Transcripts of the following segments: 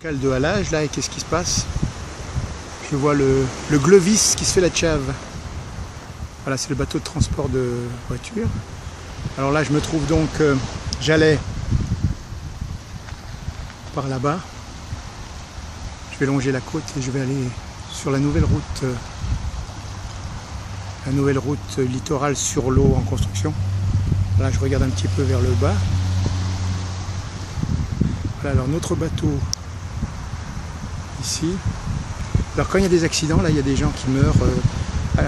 Cale de halage là, et qu'est-ce qui se passe? Je vois le Glovis qui se fait la Tchave. Voilà, c'est le bateau de transport de voitures. Alors là, je me trouve donc, j'allais par là-bas. Je vais longer la côte et je vais aller sur la nouvelle route littorale sur l'eau en construction. Là, je regarde un petit peu vers le bas. Voilà, alors notre bateau ici. Alors quand il y a des accidents, là, il y a des gens qui meurent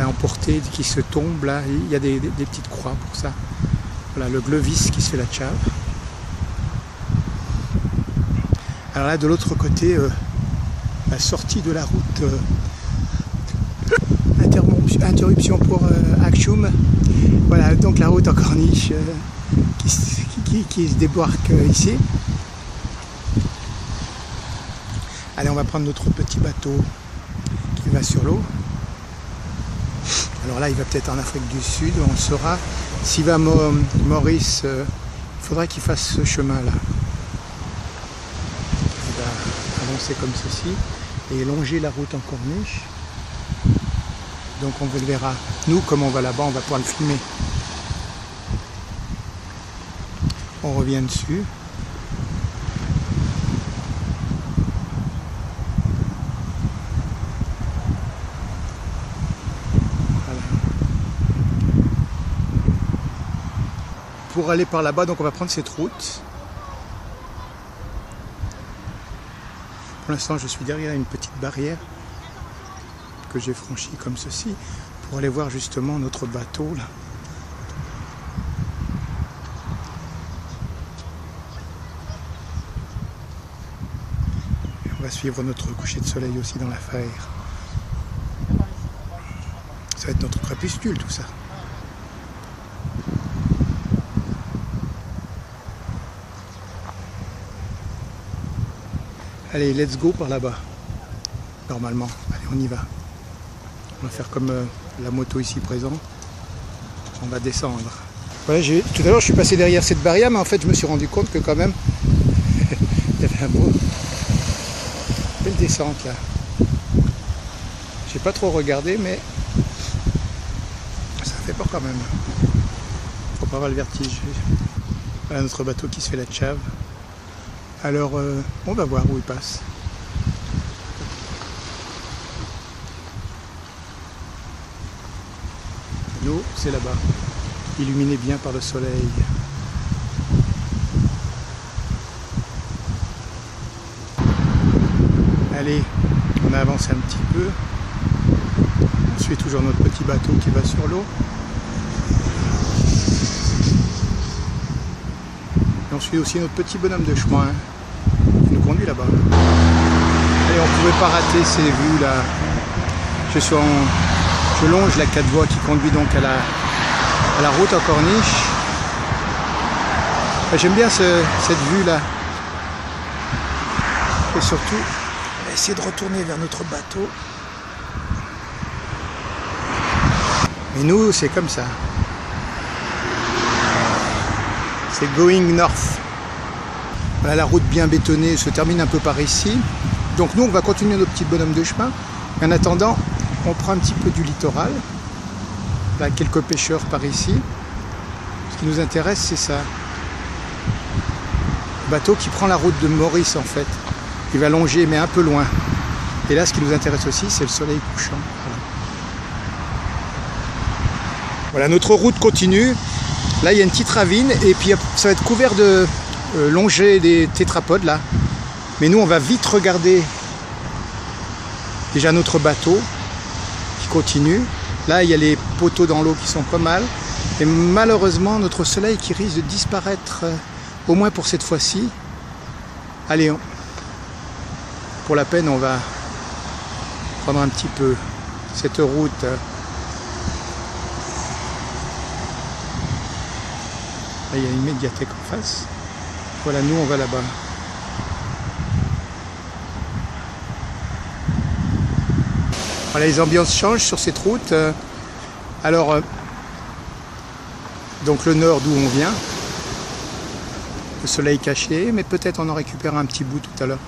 emportés, qui se tombent. Là, il y a des petites croix pour ça. Voilà, le Glovis qui se fait la Tchave. Alors là, de l'autre côté, la sortie de la route, interruption pour Aksum. Voilà, donc la route en corniche qui se débarque ici. Allez, on va prendre notre petit bateau qui va sur l'eau. Alors là, il va peut-être en Afrique du Sud, on le saura. S'il va à Maurice, il faudra qu'il fasse ce chemin-là. Il va avancer comme ceci et longer la route en corniche. Donc on le verra. Nous, comme on va là-bas, on va pouvoir le filmer. On revient dessus. Pour aller par là-bas, donc on va prendre cette route. Pour l'instant, je suis derrière une petite barrière que j'ai franchie comme ceci pour aller voir justement notre bateau là. Et on va suivre notre coucher de soleil aussi dans la Fère. Ça va être notre crépuscule tout ça. Allez, let's go par là-bas, normalement. Allez, on y va. On va faire comme la moto ici présente. On va descendre. Ouais, tout à l'heure, je suis passé derrière cette barrière, mais en fait, je me suis rendu compte que quand même, il y avait un belle descente là. J'ai pas trop regardé, mais ça fait peur quand même. Faut pas avoir le vertige. Voilà notre bateau qui se fait la Tchave. Alors, on va voir où il passe. Nous, c'est là-bas, illuminé bien par le soleil. Allez, on avance un petit peu. On suit toujours notre petit bateau qui va sur l'eau. Et on suit aussi notre petit bonhomme de chemin qui nous conduit là-bas. Et on ne pouvait pas rater ces vues là. Je longe la 4 voies qui conduit donc à la route en corniche. J'aime bien cette vue là. Et surtout, on va essayer de retourner vers notre bateau. Mais nous, c'est comme ça. C'est going north. Voilà, la route bien bétonnée se termine un peu par ici. Donc nous, on va continuer notre petit bonhomme de chemin. En attendant, on prend un petit peu du littoral. Là, quelques pêcheurs par ici. Ce qui nous intéresse, c'est ça. Le bateau qui prend la route de Maurice, en fait. Il va longer, mais un peu loin. Et là, ce qui nous intéresse aussi, c'est le soleil couchant. Voilà, notre route continue. Là, il y a une petite ravine et puis ça va être couvert de longer des tétrapodes là. Mais nous, on va vite regarder déjà notre bateau qui continue. Là, il y a les poteaux dans l'eau qui sont pas mal. Et malheureusement, notre soleil qui risque de disparaître, au moins pour cette fois-ci. Allez, pour la peine, on va prendre un petit peu cette route. Là, il y a une médiathèque en face. Voilà, nous, on va là-bas. Voilà, les ambiances changent sur cette route. Alors, donc le nord d'où on vient. le soleil caché, mais peut-être on en récupère un petit bout tout à l'heure.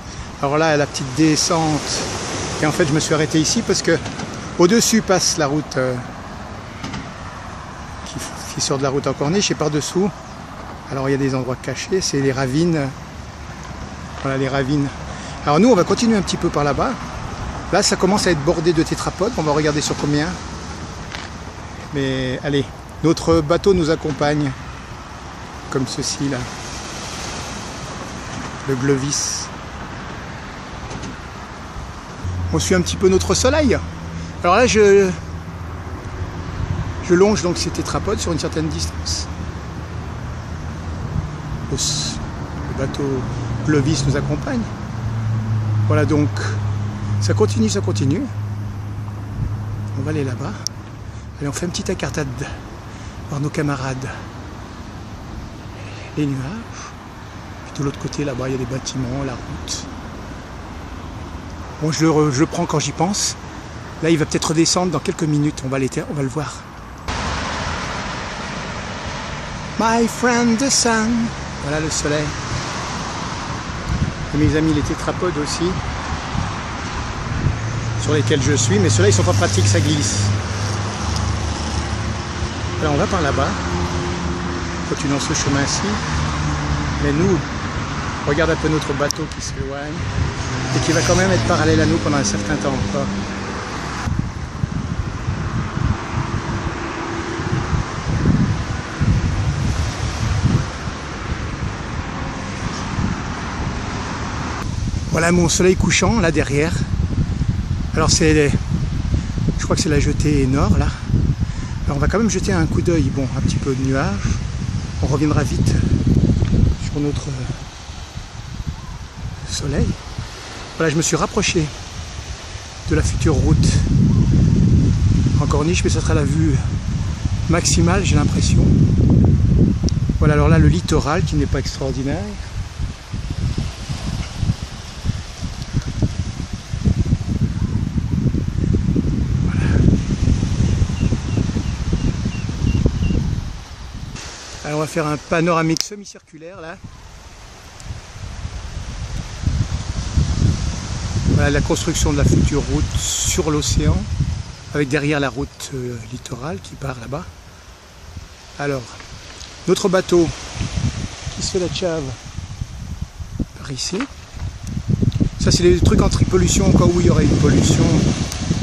Alors là, la petite descente, et en fait je me suis arrêté ici parce que au-dessus passe la route qui sort de la route en corniche, et par-dessous, alors il y a des endroits cachés, c'est les ravines. Voilà les ravines. Alors nous on va continuer un petit peu par là-bas. Là ça commence à être bordé de tétrapodes, on va regarder sur combien. Mais allez, notre bateau nous accompagne, comme ceci là. Le Glovis. On suit un petit peu notre soleil. Alors là je longe donc ces tétrapodes sur une certaine distance. Le bateau Glovis nous accompagne. Voilà donc, ça continue, ça continue. On va aller là-bas. Allez, on fait une petite incartade voir nos camarades. Les nuages. Puis de l'autre côté, là-bas, il y a des bâtiments, la route. Bon, je le prends quand j'y pense. Là, il va peut-être redescendre dans quelques minutes. On va le voir. My friend the sun. Voilà le soleil. Et mes amis les tétrapodes aussi, sur lesquels je suis, mais ceux-là ils sont pas pratiques, ça glisse. Alors on va par là-bas, continuons ce chemin-ci, mais nous, regarde un peu notre bateau qui s'éloigne, et qui va quand même être parallèle à nous pendant un certain temps encore. Voilà mon soleil couchant là derrière. Alors je crois que c'est la jetée nord là. Alors on va quand même jeter un coup d'œil. Bon, un petit peu de nuages. On reviendra vite sur notre soleil. Voilà, je me suis rapproché de la future route en corniche, mais ça sera la vue maximale, j'ai l'impression. Voilà, alors là le littoral qui n'est pas extraordinaire. Alors on va faire un panoramique semi-circulaire là. Voilà la construction de la future route sur l'océan, avec derrière la route littorale qui part là-bas. Alors, notre bateau qui se fait la Tchave par ici. Ça c'est des trucs anti-pollution, au cas où il y aurait une pollution,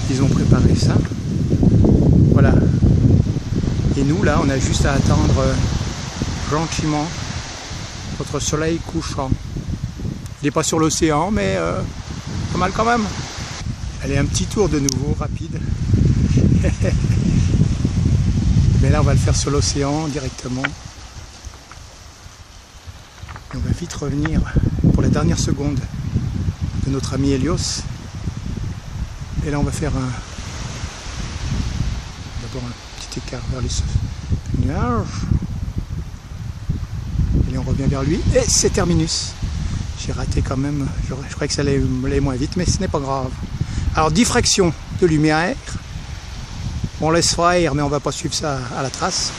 ils ont préparé ça. Voilà. Et nous là, on a juste à attendre gentiment notre soleil couchant. Il n'est pas sur l'océan, mais pas mal quand même. Allez, un petit tour de nouveau, rapide. Mais là, on va le faire sur l'océan directement. Et on va vite revenir pour la dernière seconde de notre ami Hélios. Et là, on va faire d'abord un petit écart vers les nuages. Et on revient vers lui. Et c'est terminus. J'ai raté quand même. Je croyais que ça allait moins vite, mais ce n'est pas grave. Alors, diffraction de lumière. On laisse faire, mais on ne va pas suivre ça à la trace.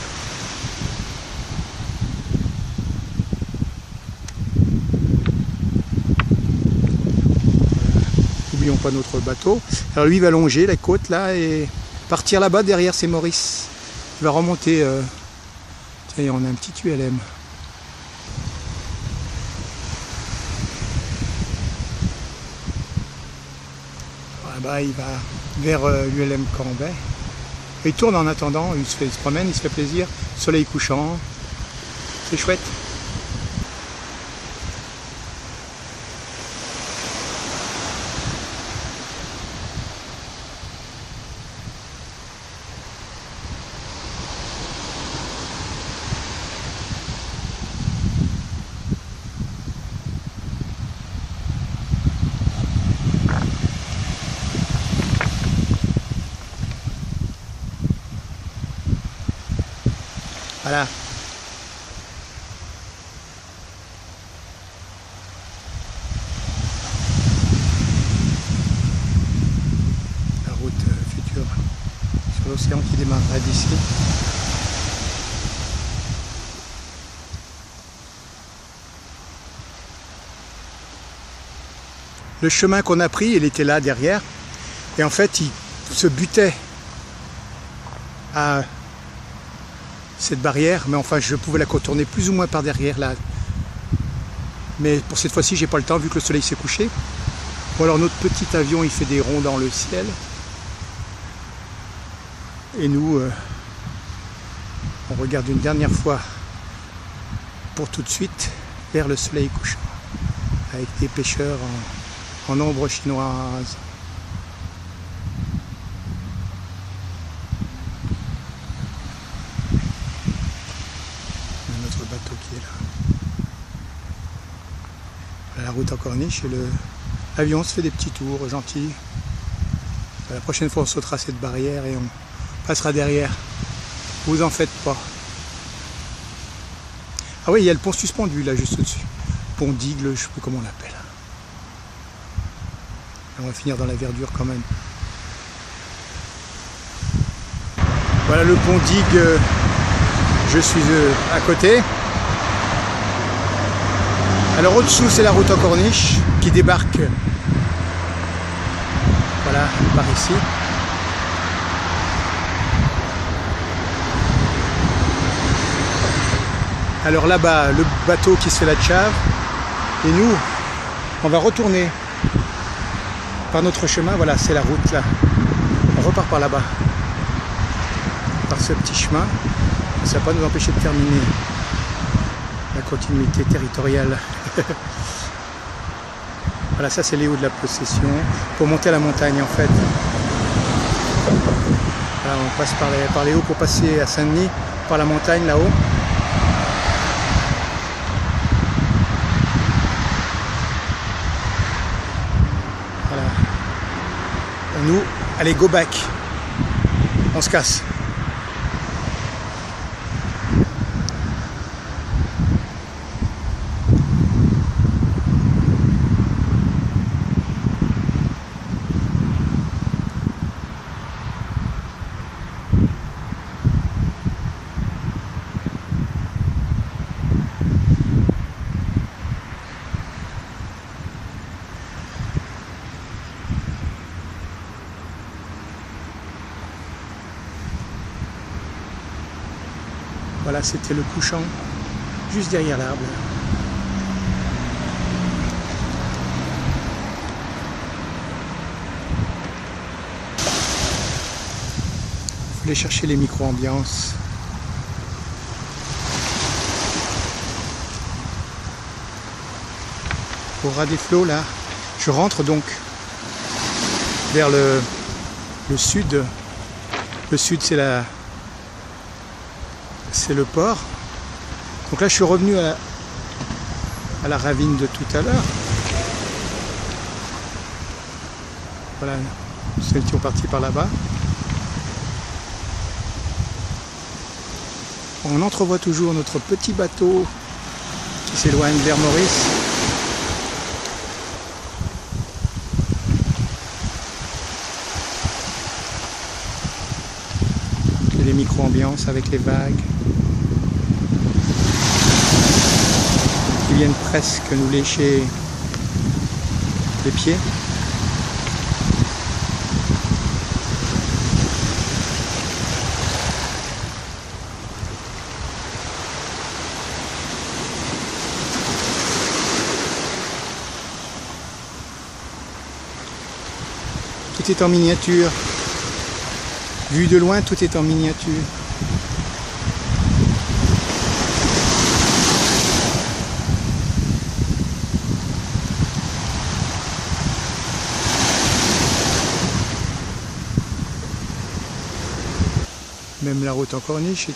N'oublions pas notre bateau. Alors lui il va longer la côte là et partir là-bas derrière c'est Maurice. Il va remonter. Tiens, on a un petit ULM. Là-bas il va vers l'ULM Cambrai. Et il tourne en attendant, il se promène, il se fait plaisir, soleil couchant, c'est chouette. Voilà. La route future sur l'océan qui démarrerait d'ici. le chemin qu'on a pris, il était là derrière. Et en fait, il se butait à cette barrière. Mais enfin, je pouvais la contourner plus ou moins par derrière là. Mais pour cette fois-ci, j'ai pas le temps vu que le soleil s'est couché. Bon, alors notre petit avion, il fait des ronds dans le ciel. Et nous, on regarde une dernière fois pour tout de suite vers le soleil couchant. Avec des pêcheurs en ombre chinoise. Notre bateau qui est là. La route en corniche et l'avion se fait des petits tours gentils. La prochaine fois on sautera cette barrière et on passera derrière. Vous en faites pas. Ah oui, il y a le pont suspendu là juste au-dessus. Pont d'Igle, je ne sais plus comment on l'appelle. On va finir dans la verdure quand même. Voilà le pont d'Igle, je suis à côté. Alors au-dessous c'est la route en corniche qui débarque, voilà, par ici. Alors là-bas, le bateau qui se fait la tchave, et nous, on va retourner par notre chemin, voilà, c'est la route là. On repart par là-bas, par ce petit chemin. Ça va pas nous empêcher de terminer la continuité territoriale. Voilà, ça c'est les hauts de la Possession. Pour monter à la montagne en fait. Voilà, on passe par les hauts pour passer à Saint-Denis, par la montagne là-haut. Voilà. Et nous, allez, go back. On se casse. Voilà, c'était le couchant, juste derrière l'arbre. Il fallait chercher les micro-ambiances. Au ras des flots, là, je rentre donc vers le sud. Le sud, c'est le port. Donc là je suis revenu à la ravine de tout à l'heure. Voilà, nous étions partis par là-bas. On entrevoit toujours notre petit bateau qui s'éloigne vers Maurice. Et les micro-ambiances avec les vagues qui viennent presque nous lécher les pieds. Tout est en miniature. Vu de loin, tout est en miniature. Même la route en corniche est